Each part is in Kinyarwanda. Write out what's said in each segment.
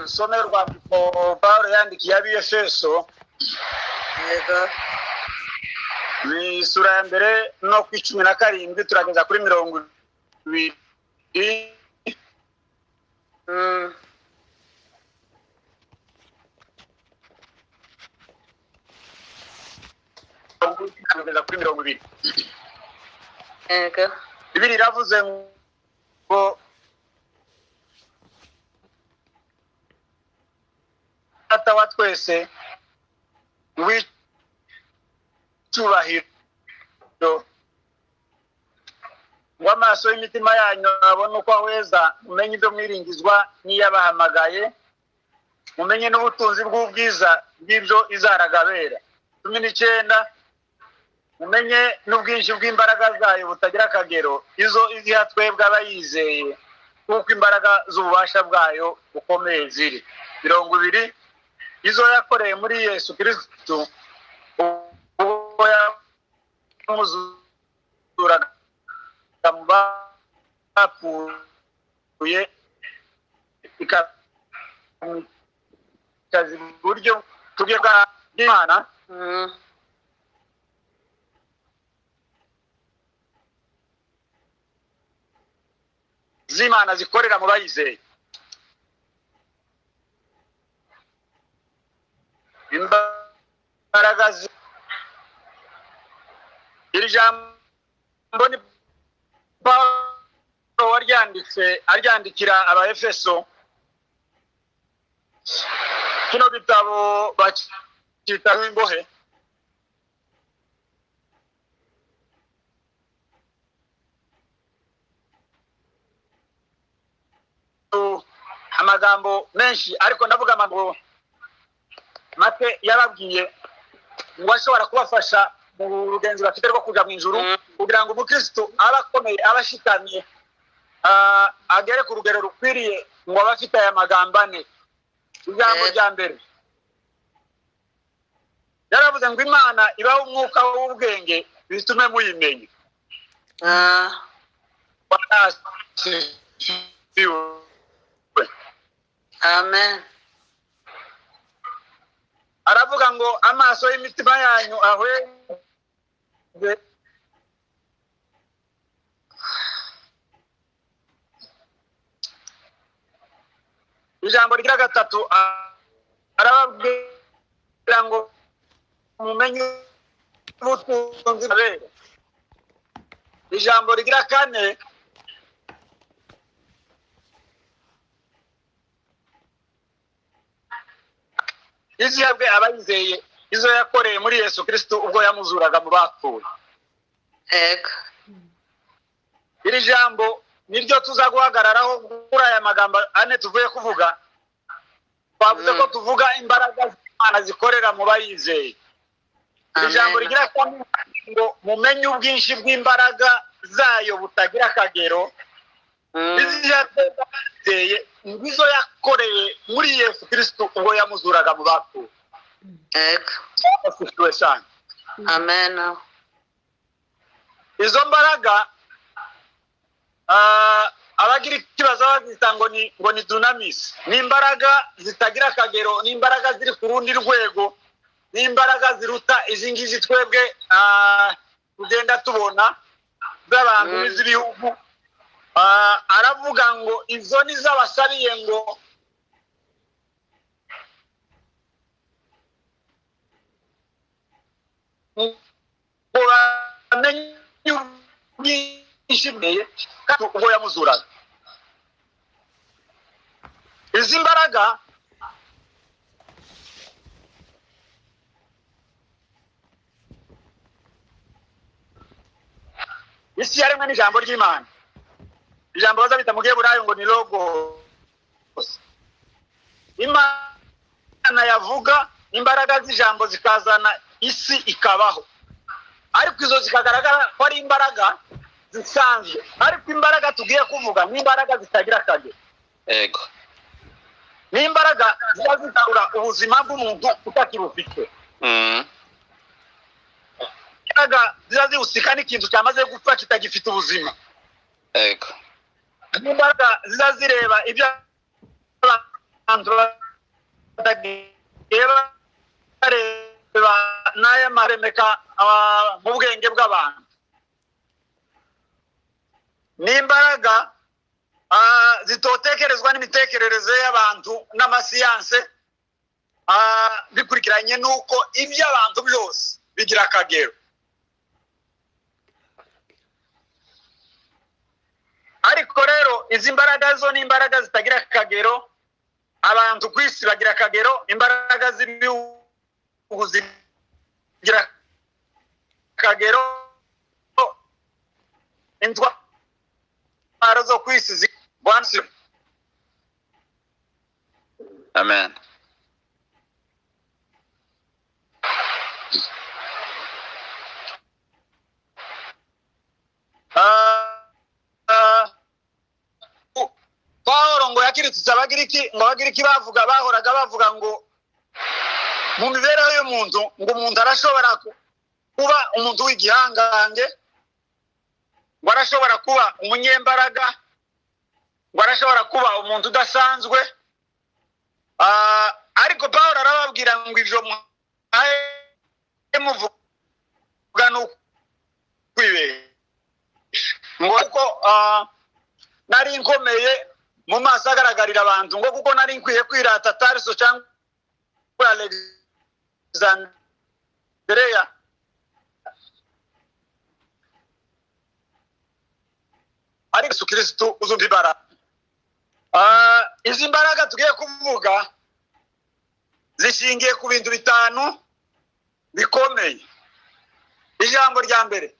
somerwa Paulo yandikiye ab'Efeso yego ni sura ya mbere no ku 17 turageza kuri 20 turageza kuri 20 yego Bibiri iravuze ngo Data wa twese w'icyubahiro ngo amaso y'imitima yanyu abone uko ahweza mumenye ibyo mwiringizwa n'iyabahamagaye mumenye n'ubutunzi bw'ubwiza bw'ibyo izaragabera 19 mumenye n'ubwinshi bw'imbaraga zayo butagira akagero izo iziha twebwe abayizeye kuko imbaraga z'ububasha bwayo bukomeye ziri 20 izo yakoreye muri Yesu Kristo ubwo yamuzuraga mu bapfuye ikazi buryo tubye bwa Imana z'Imana zikorera mu bayizeye imbaraga iri jambo ni Paulo aryandikira aba-Efeso kino bitabo bakita imbohe amagambo menshi ariko ndavuga amagambo make yababwiye ngo ashobora kubafasha mu rugenzi bafite rwo kuja mu ijuru kugira ngo umukristo abakomeye abashikamye agere ku rugero rukwiriye ngo abafite aya magambo ane ijambo rya mbere yaravuze ngo Imana ibaho umwuka w'ubwenge bitume muyimenya amen aravuga ngo amaso y'imitima yanyu ahweze ijambo rya gatatu arababwira ngo mumenye ubutunzi bw'abera ijambo rigira kane izihabwe abayizeye izo yakoreye muri Yesu Kristo ubwo yamuzuraga mu bapfuye yego iri jambo niryo tuza guhagararaho kuri aya magambo ane tuvuye kuvuga twavuze ko tuvuga imbaraga z'Imana zikorera mu bayizeye iri jambo rigira ngo mumenye ubwinshi bw'imbaraga zayo butagira akagero iziyateye ngizo yakoreye muri Yesu Kristo ubwo yamuzuraga mu bapfuye yego amen izo mbaraga abagira ikibazo bazita ngo ni dunamis ni imbaraga zitagira akagero ni imbaraga ziri ku rundi rwego ni imbaraga ziruta izi ngizi twebwe tugenda tubona z'abantu n'iz'ibihugu aravuga ngo izo ni z'abasabiye ngo bamenye ubwinshi bweye kandi ubwo yamuzuraga izi mbaraga isi yaremwe n'ijambo ry'Imana ijambo baza bita mu Giheburayo ngo ni logos Imana yavuga imbaraga z'ijambo zikazana isi ikabaho ariko izo zikagaragara ko ari imbaraga zisanzwe ariko imbaraga tugiye kuvuga ni imbaraga zitagira akagero yego ni imbaraga zigarura ubuzima bw'umuntu utakirufite imbaraga zizazihusika n'ikintu cyamaze gupfa kitagifite ubuzima yego imbaraga zizazireba ibyo abantu batagiye bareba n'aya maremeka mu bwenge bw'abantu. N'imbaraga zitotekerezwa n'imitekerereze y'abantu n'amasiyanse, bikurikiranye n'uko iby'abantu byose bigira akagero. Ariko rero izi mbaraga zo ni imbaraga zitagira akagero. Abantu ku isi bagira akagero, imbaraga z'ibihugu zigira akagero, intwaro zo ku isi zigwansi. Amen. Pawulo ngo yakiritse abagiriki, ngo abagiriki bahoraga bavuga ngo mu mibereho y'umuntu, ngo umuntu arashobora kuba umuntu w'igihangange, ngo arashobora kuba umunyembaraga, ngo arashobora kuba umuntu udasanzwe. Ariko Pawulo arababwira ngo ibyo muvuga ni ukwibesha, ngo kuko nari nkomeye mu maso agaragarira abantu, ngo kuko nari nkwiye kwirata Tariso cyangwa Alexandria. Ariko Yesu Kristo uzumva imbaraga. Izi mbaraga tugiye kuvuga zishingiye ku bintu bitanu bikomeye. Ijambo rya mbere,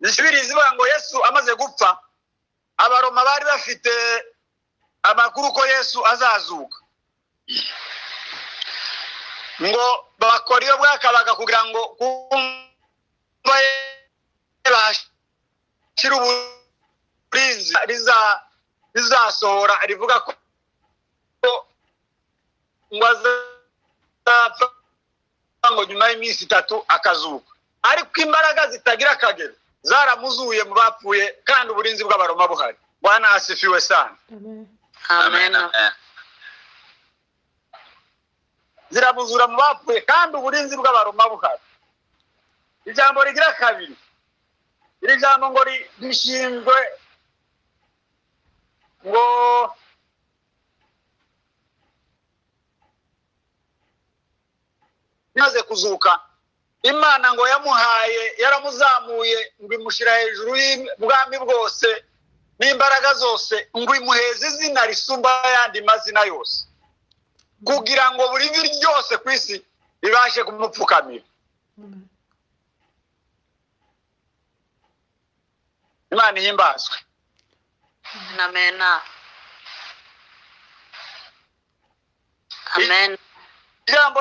Bibiri zivuga ngo Yesu amaze gupfa, abaroma bari bafite amakuru ko Yesu azazuka, ngo bakora iyo bwakabaga kugira ngo bashyire uburinzi rizasohora rivuga ko ngo azapfa ngo nyuma y'iminsi 3 akazuka. Ariko imbaraga zitagira akagero zaramuzuye mu bapfuye, kandi uburinzi bw'abaroma buhari. Bwana asifiwe sana. Amen. Ziramuzura mu bapfuye, kandi uburinzi bw'abaroma buhari. Ijambo rigira kabiri, iri jambo ngo rishinzwe ngo maze kuzuka, Imana ngo yaramuzamuye ngo imushyira hejuru y'ubwami bwose n'imbaraga zose, ngo imuheze izina risumba ayandi mazina yose, kugira ngo buri vi ryose ku isi ribashe kumupfukamira. Imana ihimbazwe. Amen. Amen. Ijambo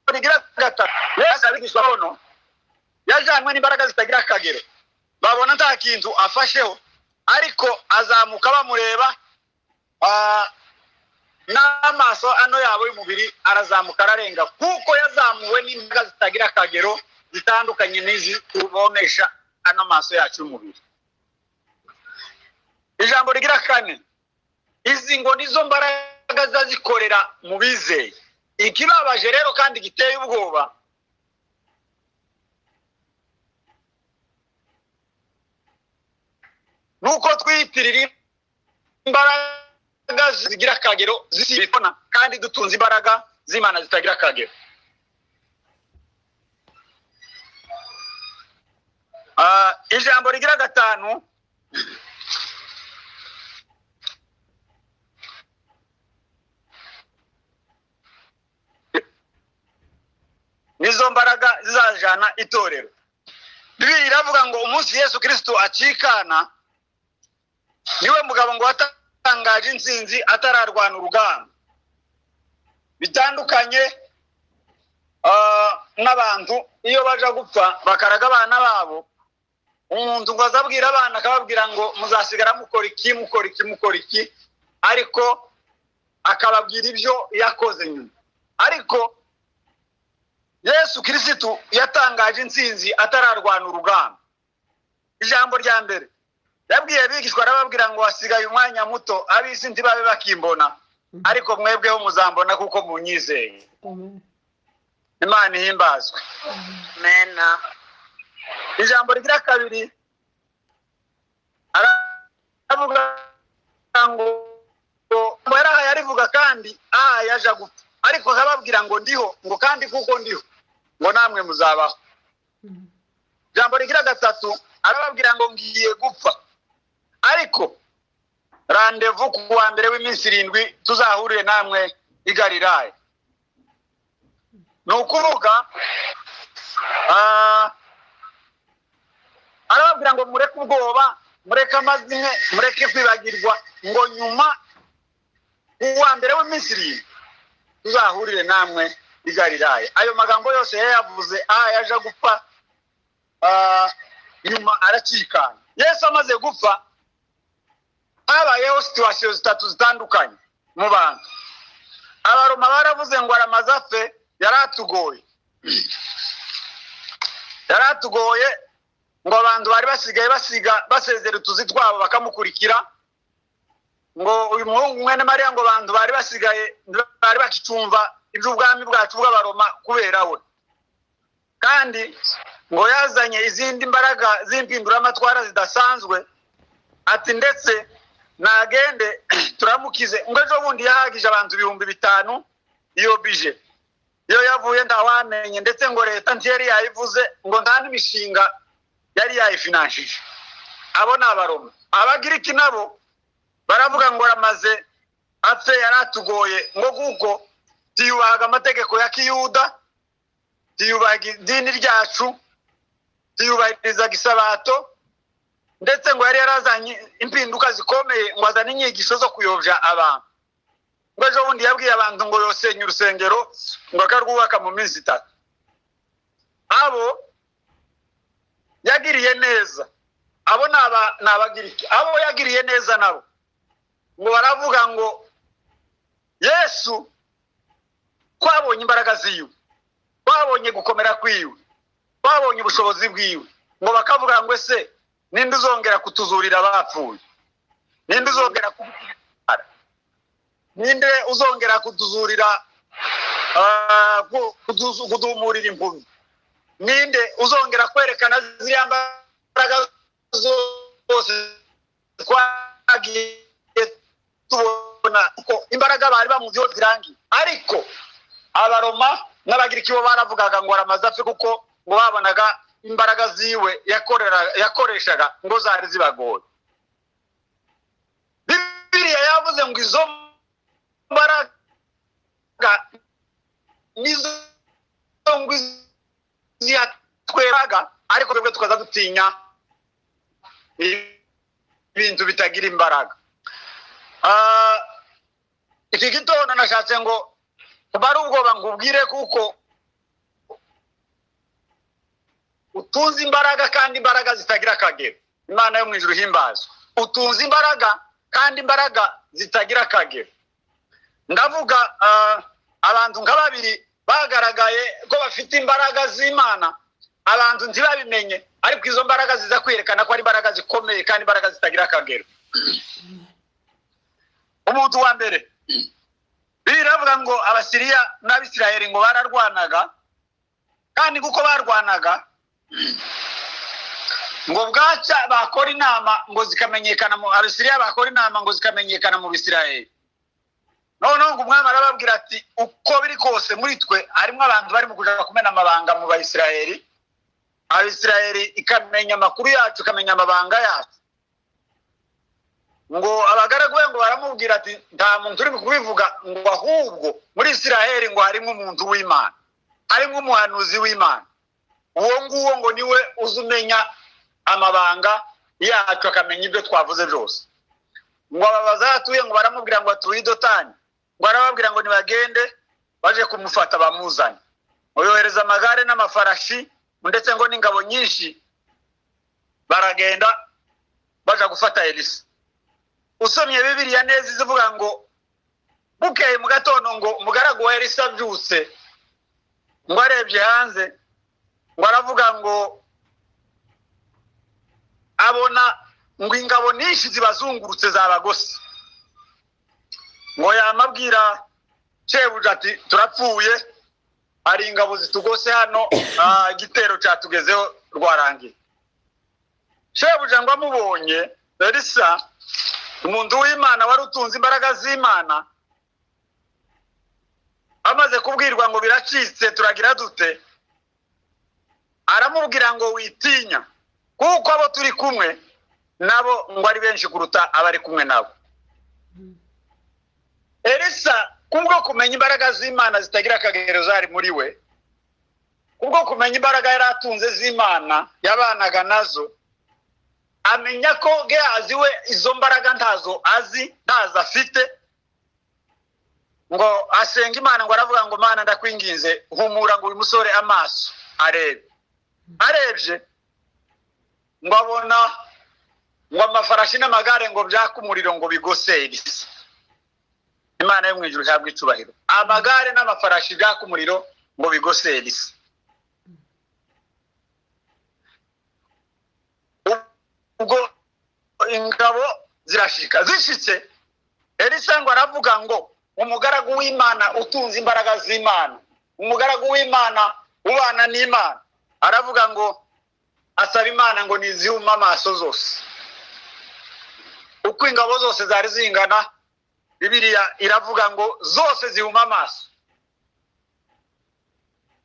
rigira gatatu, Yesu abigishwa bono yajanywe n'imbaraga zitagira akagero, babona nta kintu afasheho, ariko azamuka bamureba, n'amaso ano yabo y'umubiri arazamuka ararenga, kuko yazamuwe n'imbaraga zitagira akagero zitandukanye n'izi tubomesha ano maso yacu y'umubiri. Ijambo rigira kane, izi ngo nizo mbaraga zazikorera mu bizeye. Ikibabaje rero kandi giteye ubwoba, nuko twiyitirira imbaraga zigira akagero zisibona, kandi dutunze imbaraga z'Imana zitagira akagero. Ijambo rigira gatanu, nizo mbaraga zizajana itorero. Bibiri iravuga ngo umunsi Yesu Kristo acikana, niwe mugabo ngo watangaje intsinzi atararwana urugamba. Bitandukanye n'abantu iyo baja gupfa bakaraga abana babo, umuntu ngo azabwira abana akababwira ngo muzasigara mukora iki, ariko akababwira ibyo yakoze nyuma. Ariko Yesu Kristo yatangaje intsinzi atararwana urugamba. ijambo rya mbere yabwiye abigishwa arababwira ngo hasigaye umwanya muto ab'isi ntibabe bakimbona ariko mwebweho muzambona kuko munyizeye. Imana ihimbazwe. Amen. Ijambo rigira kabiri aravuga ngo yarivuga kandi yaje gupfa ariko akababwira ngo ndiho, ngo kandi kuko ndiho ngo namwe muzabaho. Ijambo rigira gatatu arababwira ngo ngiye gupfa ariko randevu ku wa mbere w'iminsi 7 tuzahurire namwe i Galilaya. Nukuvuga arababwira ngo mureke ubwoba, mureke amazimwe, mureke kwibagirwa, ngo nyuma ku wa mbere w'iminsi 7 tuzahurire namwe i Galilaya. Ayo magambo yose yayavuze yaje gupfa, nyuma aracikana. Yesu amaze gupfa habayeho situation zitatu zitandukanye mu bantu. Abaroma baravuze ngo aramaze apfe, yaratugoye ngo abantu bari basigaye basezera utuzi twabo bakamukurikira, ngo uyu muhungu mwene Mariya ngo abantu bari basigaye bari bakicumva iby'ubwami bwacu bw'abaroma kubera we, kandi ngo yazanye izindi mbaraga z'impinduramatwara zidasanzwe, ati ndetse nagende turamukize, ngo ejo bundi yahagije abantu 5,000 iyo bije iyo yavuye ndawamenye, ndetse ngo leta ntiyari yayivuze, ngo nta n'imishinga yari yayifinanshije. Abo ni Abaroma. Abagiriki nabo baravuga ngo ramaze apfe yaratugoye, ngo kuko tiyubahaga amategeko ya Kiyuda, tiyubahaga idini ryacu, tiyubahirizaga isabato, ndetse ngo yari yarazanye impinduka zikomeye, ngo azane inyigisho zo kuyobya abantu. Ngo ejo bundi yabwiye abantu ngo yosenye urusengero ngo akarwubaka mu minsi 3. Abo yagiriye neza, abo n'Abagiriki, abo yagiriye neza nabo ngo baravuga ngo Yesu twabonye imbaraga ziwe, twabonye gukomera kwiwe, twabonye ubushobozi bwiwe, ngo bakavuga ngo ese ninde uzongera kutuzurira abapfuye, ninde uzongera ninde uzongera kutuzurira kudumurira impumyi, ninde uzongera kwerekana ziriya mbaraga zose twagiye tubona ko imbaraga bari bamuziho zirangiye. Ariko Abaroma n'Abagiriki bo baravugaga ngo aramaze apfe kuko ngo babonaga imbaraga ziwe yakoreshaga ngo zari zibagoye. Bibiliya yavuze ngo izo mbaraga nizo ngo ziyatweraga, ariko twebwe tukaza dutinya ibintu bitagira imbaraga. Iki gitondo nashatse ngo bari ubwoba ngubwire kuko utunze imbaraga kandi imbaraga zitagira akagero. Imana yo mu ijuru himbazwa. Utunze imbaraga kandi imbaraga zitagira akagero. Ndavuga abantu nka 2 bagaragaye ko bafite imbaraga z'Imana, abantu ntibabimenye, ariko izo mbaraga ziza kwerekana ko ari imbaraga zikomeye kandi imbaraga zitagira akagero. Umuntu wa mbere biravuga ngo Abasiriya n'Abisirayeli ngo bararwanaga, kandi kuko barwanaga ngo bwaca bakora inama ngo zikamenyekana mu Abisiriya, bakora inama ngo zikamenyekana mu Bisirayeli. Noneho ngo umwami arababwira ati uko biri kose muri twe harimo abantu bari mu kuja kumena amabanga mu Bayisirayeli, Abisirayeli ikamenya amakuru yacu, ikamenya amabanga yacu. Ngo abagaragu ngo baramubwira ati nta muntu uri kubivuga, ngo ahubwo muri Isirayeli ngo harimo umuntu w'Imana, harimo umuhanuzi w'Imana, uwo nguwo ngo niwe uzumenya amabanga yacu akamenya ibyo twavuze byose. Ngo ababaza atuye ngo baramubwira ngo atuye Dotani, ngo arababwira ngo nibagende baje kumufata bamuzanye, yohereza amagare n'amafarashi ndetse ngo n'ingabo nyinshi, baragenda baje gufata Elisa. Usomye Bibiliya neza izivuga ngo bukeye mu gatondo ngo umugaragu wa Elisa abyutse, ngo arebye hanze, ngo aravuga ngo abona ngo ingabo nyinshi zibazungurutse zabagose, ngo yamabwira shebuja ati turapfuye, hari ingabo zitugose hano, igitero cyatugezeho rwarangiye. Shebuja ngo amubonye Elisa, umuntu w'Imana wari utunze imbaraga z'Imana, amaze kubwirwa ngo biracitse turagira dute, aramubwira ngo witinya, kuko abo turi kumwe nabo ngo ari benshi kuruta abari kumwe nabo. Elisa kubwo kumenya imbaraga z'Imana zitagira akagero zari muri we, kubwo kumenya imbaraga yari atunze z'Imana yabanaga nazo, amenya ko Gehazi we izo mbaraga ntazo afite, ngo asenga Imana, ngo aravuga ngo Mana ndakwinginze humura ngo uyu musore amaso arebe. Arebye ngo abona ngo amafarashi n'amagare ngo byaka umuriro ngo bigose Elisa. Imana yo mu ijuru ihabwe icubahiro. Amagare n'amafarashi byaka umuriro ngo bigose Elisa. Ubwo ingabo zirashika, zishitse Elisa ngo aravuga ngo umugaragu w'Imana utunze imbaraga z'Imana, umugaragu w'Imana ubana n'Imana, aravuga ngo asaba Imana ngo nizihuma amaso zose. Uko ingabo zose zari zingana, Bibiliya iravuga ngo zose zihuma amaso.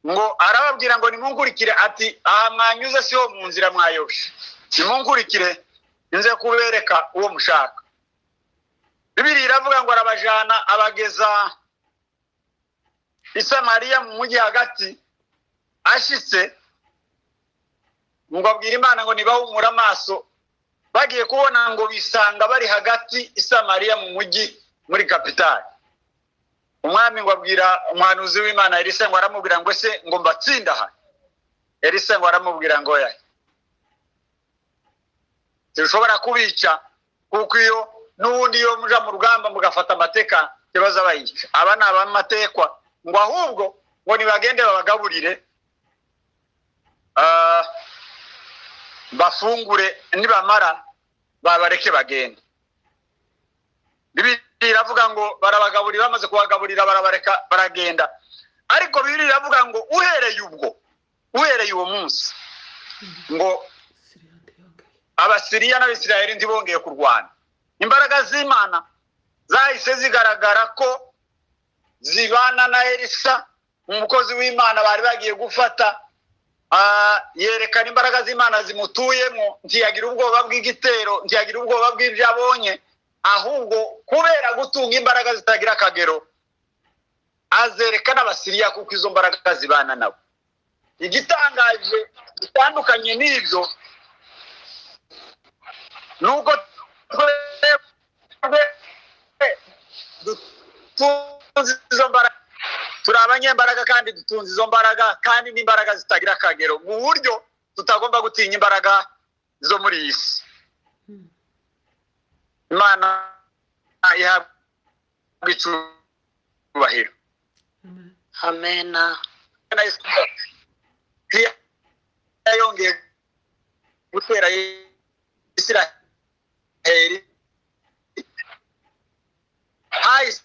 Ngo arababwira ngo nimunkurikire, ati aha mwanyuze siho mu nzira mwayobye, nimunkurikire nze kubereka uwo mushaka. Bibiliya iravuga ngo arabajana abageza i Samariya mu mujyi hagati. Ashitse ngo abwira Imana ngo nibahumura amaso, bagiye kubona ngo bisanga bari hagati i Samariya mu mujyi muri kapitali. Umwami ngo abwira umuhanuzi w'Imana Elisa ngo aramubwira ngo ese ngo mbatsinda aha. Elisa ngo aramubwira ngo oya, zishobora kubica, kuko iyo n'ubundi iyo muja mu rugamba mugafata amateka kibaza bayica. Aba ni abamatekwa, ngo ahubwo ngo nibagende babagaburire, bafungure, nibamara babareke bagende. Bibiliya iravuga ngo barabagaburira, bamaze kubagaburira barabareka baragenda. Ariko Bibiliya iravuga ngo uhereye uwo munsi ngo Abasiriya n'Abisirayeli ntibongeye kurwana. Imbaraga z'Imana zahise zigaragara ko zibana na Elisa, umukozi w'Imana bari bagiye gufata. Yerekana imbaraga z'Imana zimutuyemo, ntiyagira ubwoba bw'igitero, ntiyagira ubwoba bw'ibyo abonye, ahubwo kubera gutunga imbaraga zitagira akagero azereka n'Abasiriya kuko izo mbaraga zibana nabo. Igitangaje gitandukanye n'ibyo nuko dutunze izo mbaraga, turi abanyembaraga kandi dutunze izo mbaraga, kandi n'imbaraga zitagira akagero, mu buryo tutagomba gutinya imbaraga zo muri iyi si. Imana ihabwe icubahiro. Amena. Yongeye gutera Isiraheli, hahise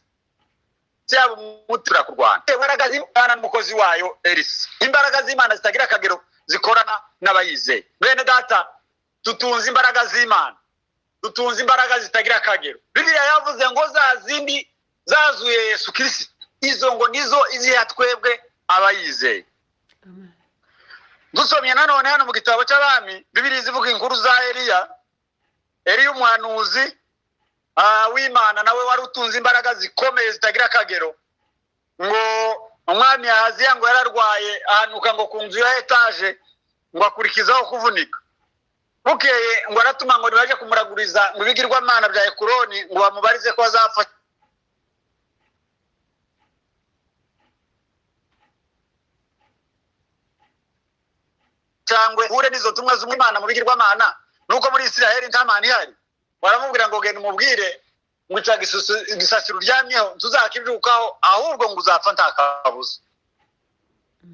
haba umutura kurwana. Imbaraga z'Imana n'umukozi wayo Elisa, imbaraga z'Imana zitagira akagero zikorana n'abayizeye. Bene data, tutunze imbaraga z'Imana, dutunze imbaraga zitagira akagero. Bibiliya yavuze ngo za zindi zazuye Yesu Kristo, izo ngo nizo iziha twebwe abayizeye. Dusomye nanone hano mu gitabo cy'Abami, Bibiliya ivuga inkuru za Eliya umuhanuzi w'Imana, nawe wari utunze imbaraga zikomeye zitagira akagero. Ngo umwami Ahaziya ngo yararwaye, ahanuka ngo ku nzu ya etaje, ngo akurikizaho kuvunika. Bukeye ngo aratuma ngo nibaje kumuraguriza ngo ibigirwamana bya Ekuroni, ngo bamubarize ko azapfa cyangwa hure n'izo tumwa z'Imana mu bigirwamana, nuko muri Isiraheli nta Mana ihari. Baramubwira ngo genda umubwire ngo igisasiro uryamyeho tuzakibyukaho, ahubwo ngo uzapfa nta kabuza.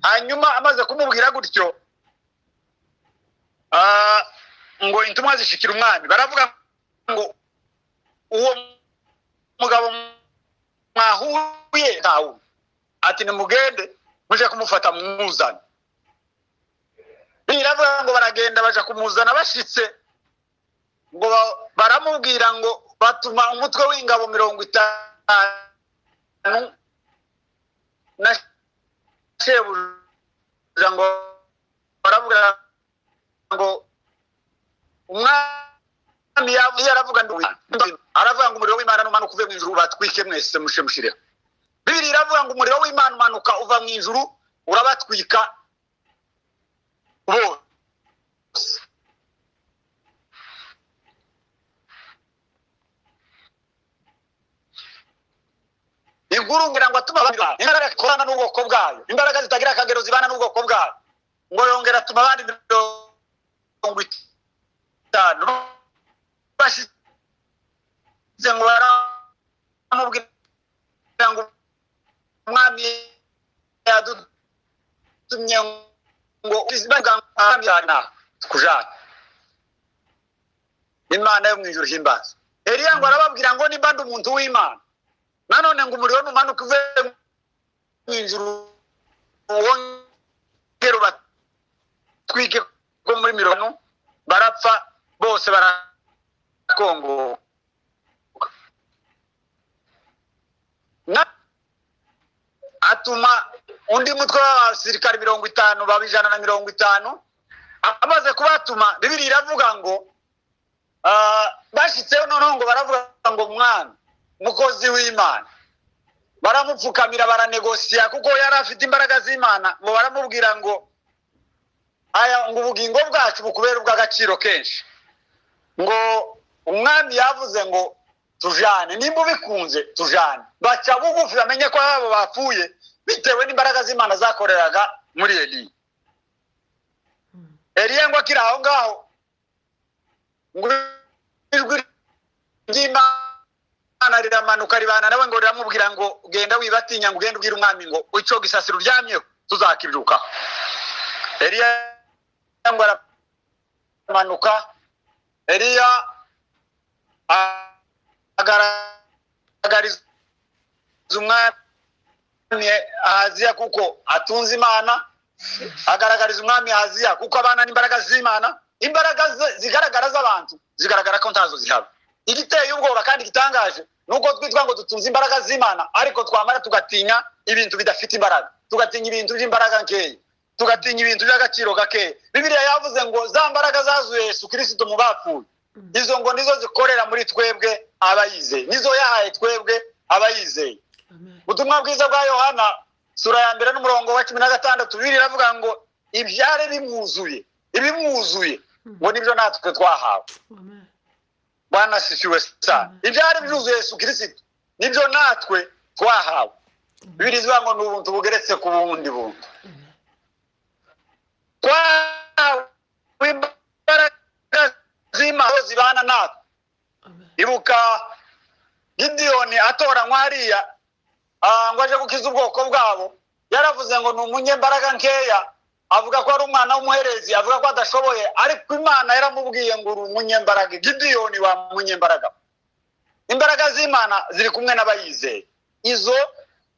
Hanyuma amaze kumubwira gutyo, ngo intumwa zishikira umwami baravuga ngo uwo mugabo mwahuye ntawe ati nimugende muje kumufata muzana biravuga ngo baragenda baje kumuzana bashitse ngo baramubwira ngo batuma umutwe w'ingabo 50 na shebuja ngo baravuga ngo umwami yaravuga aravuga ngo umuriro w'Imana numanuka uve mu ijuru batwike mwese mushemushire Bibiri iravuga ngo umuriro w'Imana umanuka uva mu ijuru urabatwika bose inkuru ngira ngo atuma imbaraga korana n'ubwoko bwayo imbaraga zitagira akagero zibana n'ubwoko bwayo ngo yongera atuma abandi 50 bashyize ngo baramubwira ngo umwami yadutumye ngo izibagana kujana Imana yo mu ijuru himbaza Eliya ngo arababwira ngo nimba ndi umuntu w'Imana nanone ngo umuriro numanuka uve mu ijuru wongera batwike ko muri mirongo barapfa bose barakongo atuma undi mutwe w'abasirikare 50 babijana na 50 amaze kubatuma Bibiri iravuga ngo bashitseho noneho ngo baravuga ngo mwami mukozi w'Imana baramupfukamira baranegosiya kuko yari afite imbaraga z'Imana ngo baramubwira ngo aya ngo ubugingo bwacu bukubera ubw'agaciro kenshi ngo umwami yavuze ngo tujane nimba bikunze tujane baca bugufi bamenye ko abo bapfuye bitewe n'imbaraga z'Imana zakoreraga muri Eliya ngo akira aho ngaho ngo ijwi ry'Imana riramanuka ribana nawe ngo riramubwira ngo genda wibatinya ngo ugende ubwira umwami ngo ico gisasiro ryamyeho tuzakibyuka Eliya ngo aramanuka Eliya agaragariza umwami Ahaziya kuko atunze Imana agaragariza umwami Ahaziya kuko abana n'imbaraga z'Imana imbaraga zigaragara z'abantu zigaragara ko ntazo zihaba igiteye ubwoba kandi gitangaje nuko twitwa ngo dutunze imbaraga z'Imana ariko twamara tugatinya ibintu bidafite imbaraga tugatinya ibintu by'imbaraga nkeye tugatinya ibintu by'agaciro gake Bibiliya yavuze ngo za mbaraga zazuye Yesu Kristo mu bapfuye izo ngo nizo zikorera muri twebwe abayizeye nizo yahaye twebwe abayizeye Ubutumwa bwiza bwa Yohana sura ya 2 n'umurongo wa 16 Bibiliya iravuga ngo ibyare bimwuzuye ibimwuzuye ngo nibyo natwe twahawe Bwana sifiwe sana ibyare byuzuye Yesu Kristo nibyo natwe twahawe Bibiliya ivuga ngo n'ubuntu bugeretse ku bundi buntu imbaraga z'Imana zibana natwe ibuka Gideoni atoranywa hariya ngo aje gukiza ubwoko bwabo yaravuze ngo n'umunyembaraga nkeya avuga ko ari umwana w'umuherezi avuga ko adashoboye ariko Imana yaramubwiye ngo uri umunyembaraga Gideoni wa munyembaraga imbaraga z'Imana ziri kumwe n'abayizeye izo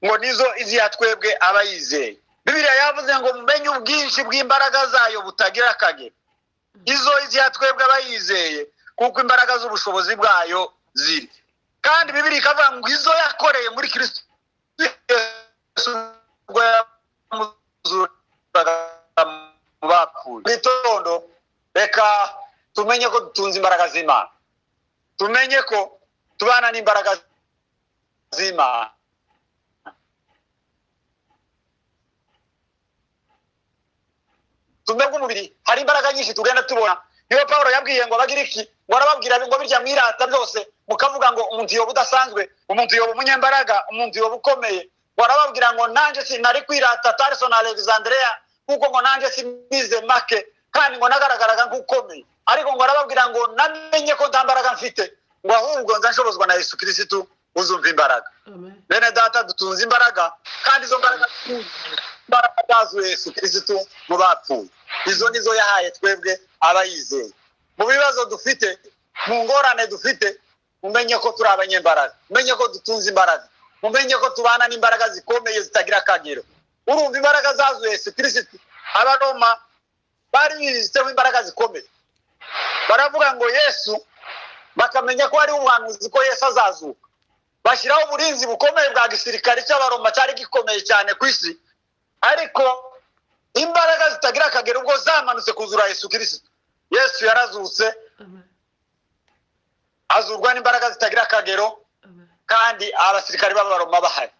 ngo nizo iziya twebwe abayizeye Bibiliya yavuze ngo mumenye ubwinshi bw'imbaraga zayo butagira akagero izo iziya twebwe abayizeye kuko imbaraga z'ubushobozi bwayo ziri kandi Bibiliya ikavuga ngo izo yakoreye muri Kristo bitondo reka tumenye ko dutunze imbaraga z'Imana tumenye ko tubana n'imbaraga z'Imana tumenye umubiri hari imbaraga nyinshi tugenda tubona niyo Paulo yabwiye ngo bagira iki ngo arababwira ngo birya mwirata byose mukavuga ngo umuntu yoba udasanzwe umuntu yoba umunyembaraga umuntu yoba ukomeye ngo arababwira ngo nanje sinari kwirata Tarso na Alexandria kuko ngo nanje simize make kandi ngo nagaragaraga nk'ukomeye ariko ngo arababwira ngo namenye ko ndambaraga mfite ngo ahubwo nzanshobozwa na Yesu Kristo uzumva imbaraga bene data dutunze imbaraga kandi izo mbaraga zazuye Yesu Kristo mu bapfuye izo nizo yahaye twebwe abayizeye mu bibazo dufite, mu ngorane dufite, mumenye ko turi abanyembaraga, mumenye ko dutunze imbaraga, mumenye ko tubana n'imbaraga zikomeye zitagira akagero. Urumva imbaraga zazuye Yesu Kristo. Abaroma bari biziseho imbaraga zikomeye, baravuga ngo Yesu, bakamenya ko ari ubuhanuzi ko Yesu azazuka. Bashyiraho uburinzi bukomeye bwa gisirikare cy'Abaroma cyari gikomeye cyane ku isi, ariko imbaraga zitagira akagero ubwo zamanutse kuzura Yesu Kristo. Yesu yarazutse, azurwa n'imbaraga zitagira akagero, kandi abasirikare b'Abaroma bahari.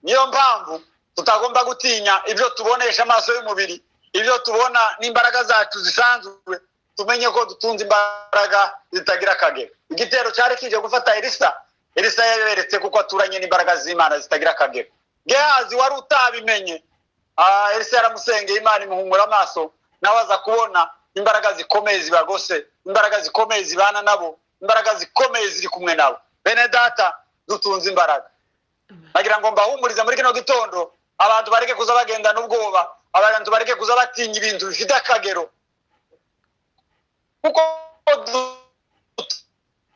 Niyo mpamvu tutagomba gutinya ibyo tubonesha amaso y'umubiri, ibyo tubona n'imbaraga zacu zisanzwe. Tumenye ko dutunze imbaraga zitagira akagero. Igitero cyari kije gufata Elisa yaberetse kuko aturanye n'imbaraga z'Imana zitagira akagero. Gehazi wari utabimenye, Elisa yaramusengeye, Imana imuhumura amaso, nawe aza kubona imbaraga zikomeye zibagose, imbaraga zikomeye zibana nabo, imbaraga zikomeye ziri kumwe nabo. Bene data, dutunze imbaraga. Bagira ngo mbahumurize muri kino gitondo, abantu bareke kuza bagenda n'ubwoba, abantu bareke kuza batinya ibintu bifite akagero, kuko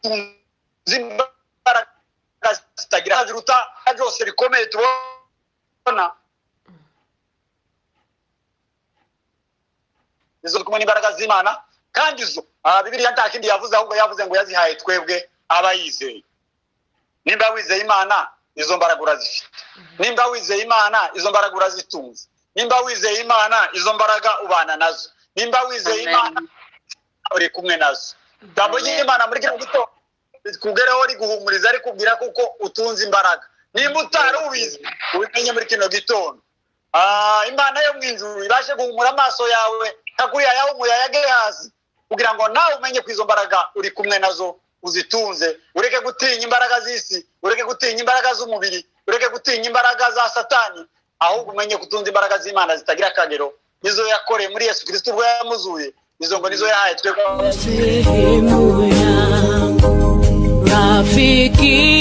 dutunze imbaraga zitagira ziruta byose bikomeye tubona. Izo kumwe n'imbaraga z'Imana, kandi izo Bibiliya nta kindi yavuze, ahubwo yavuze ngo yazihaye twebwe abayizeye. Nimba wizeye Imana, izo mbaraga urazifite. Nimba wizeye Imana, izo mbaraga urazitunze. Nimba wizeye Imana, izo mbaraga ubana nazo. Nimba wizeye Imana, uri kumwe nazo. Jambo ry'Imana muri kino gitondo kugereho riguhumuriza, ari kubwira kuko utunze imbaraga. Nimba utari ubizi, ubimenye muri kino gitondo. Imana yo mw'ijuru ibashe guhumura amaso yawe, kakuriya yawe umuyaga Gehazi, kugira ngo nawe umenye ko izo mbaraga uri kumwe nazo, uzitunze. Ureke gutinya imbaraga z'isi, ureke gutinya imbaraga z'umubiri, ureke gutinya imbaraga za Satani, ahubwo umenye ko utunze imbaraga z'Imana zitagira akagero. Nizo yakoreye muri Yesu Kristo ubwo yamuzuye, izo ngo nizo yahaye twebwe. Rafiki